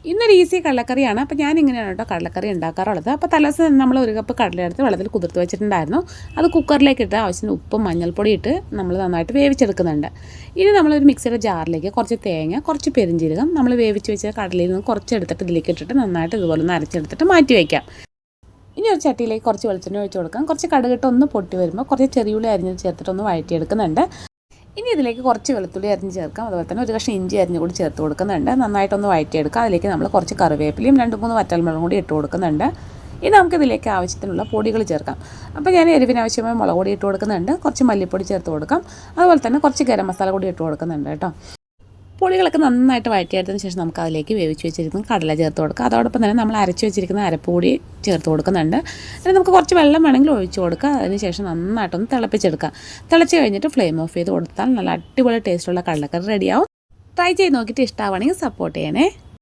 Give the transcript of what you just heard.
ഇന്നൊരു ഈസി കടലക്കറിയാണ്. അപ്പോൾ ഞാനിങ്ങനെയാണ് കേട്ടോ കടലക്കറി ഉണ്ടാക്കാറുള്ളത്. അപ്പോൾ തലേദിവസം നമ്മൾ ഒരു കപ്പ് കടല എടുത്ത് വെള്ളത്തിൽ കുതിർത്ത് വെച്ചിട്ടുണ്ടായിരുന്നു. അത് കുക്കറിലേക്ക് ഇട്ട് ആവശ്യത്തിന് ഉപ്പും മഞ്ഞൾപ്പൊടി ഇട്ട് നമ്മൾ നന്നായിട്ട് വേവിച്ചെടുക്കുന്നുണ്ട്. ഇനി നമ്മളൊരു മിക്സിയുടെ ജാറിലേക്ക് കുറച്ച് തേങ്ങ, കുറച്ച് പെരിഞ്ജീരകം, നമ്മൾ വേവിച്ച് വെച്ച കടലയിൽ നിന്ന് കുറച്ച് എടുത്തിട്ട് ഇതിലേക്ക് ഇട്ടിട്ട് നന്നായിട്ട് ഇതുപോലെ ഒന്ന് അരച്ചെടുത്തിട്ട് മാറ്റി വയ്ക്കാം. ഇനി ഒരു ചട്ടിയിലേക്ക് കുറച്ച് വെളിച്ചെണ്ണ ഒഴിച്ച് കൊടുക്കാം. കുറച്ച് കടുകിട്ട് ഒന്ന് പൊട്ടി വരുമ്പോൾ കുറച്ച് ചെറിയുള്ളി അരിഞ്ഞ് ചേർത്തിട്ട് ഒന്ന് വഴറ്റിയെടുക്കുന്നുണ്ട്. ഇനി ഇതിലേക്ക് കുറച്ച് വെളുത്തുള്ളി അരിഞ്ഞ് ചേർക്കാം. അതുപോലെ തന്നെ ഒരു കഷ്ണം ഇഞ്ചി അരിഞ്ഞ് കൂടി ചേർത്ത് കൊടുക്കുന്നുണ്ട്. നന്നായിട്ടൊന്ന് വഴറ്റിയെടുക്കാം. അതിലേക്ക് നമ്മൾ കുറച്ച് കറിവേപ്പിലയും 2-3 വറ്റൽമുളകും കൂടി ഇട്ട് കൊടുക്കുന്നുണ്ട്. ഇനി നമുക്കിതിലേക്ക് ആവശ്യത്തിനുള്ള പൊടികൾ ചേർക്കാം. അപ്പോൾ ഞാൻ എരിവിന് ആവശ്യമായ മുളക് പൊടി ഇട്ട് കൊടുക്കുന്നുണ്ട്. കുറച്ച് മല്ലിപ്പൊടി ചേർത്ത് കൊടുക്കാം. അതുപോലെ തന്നെ കുറച്ച് ഗരം മസാല കൂടി ഇട്ട് കൊടുക്കുന്നുണ്ട് കേട്ടോ. പൊടികളൊക്കെ നന്നായിട്ട് വഴറ്റിയെടുത്തതിന് ശേഷം നമുക്ക് അതിലേക്ക് വേവിച്ച് വെച്ചിരിക്കുന്ന കടല ചേർത്ത് കൊടുക്കുക. അതോടൊപ്പം തന്നെ നമ്മൾ അരച്ച് വെച്ചിരിക്കുന്ന അരപ്പ് കൂടി ചേർത്ത് കൊടുക്കുന്നുണ്ട്. അതിന് നമുക്ക് കുറച്ച് വെള്ളം വേണമെങ്കിൽ ഒഴിച്ച് കൊടുക്കുക. അതിന് ശേഷം നന്നായിട്ടൊന്ന് തിളപ്പിച്ചെടുക്കുക. തിളച്ച് കഴിഞ്ഞിട്ട് ഫ്ലെയിം ഓഫ് ചെയ്ത് കൊടുത്താൽ നല്ല അടിപൊളി ടേസ്റ്റുള്ള കടലക്കറി റെഡിയാവും. ട്രൈ ചെയ്ത് നോക്കിയിട്ട് ഇഷ്ടമാവുകയാണെങ്കിൽ സപ്പോർട്ട് ചെയ്യണേ.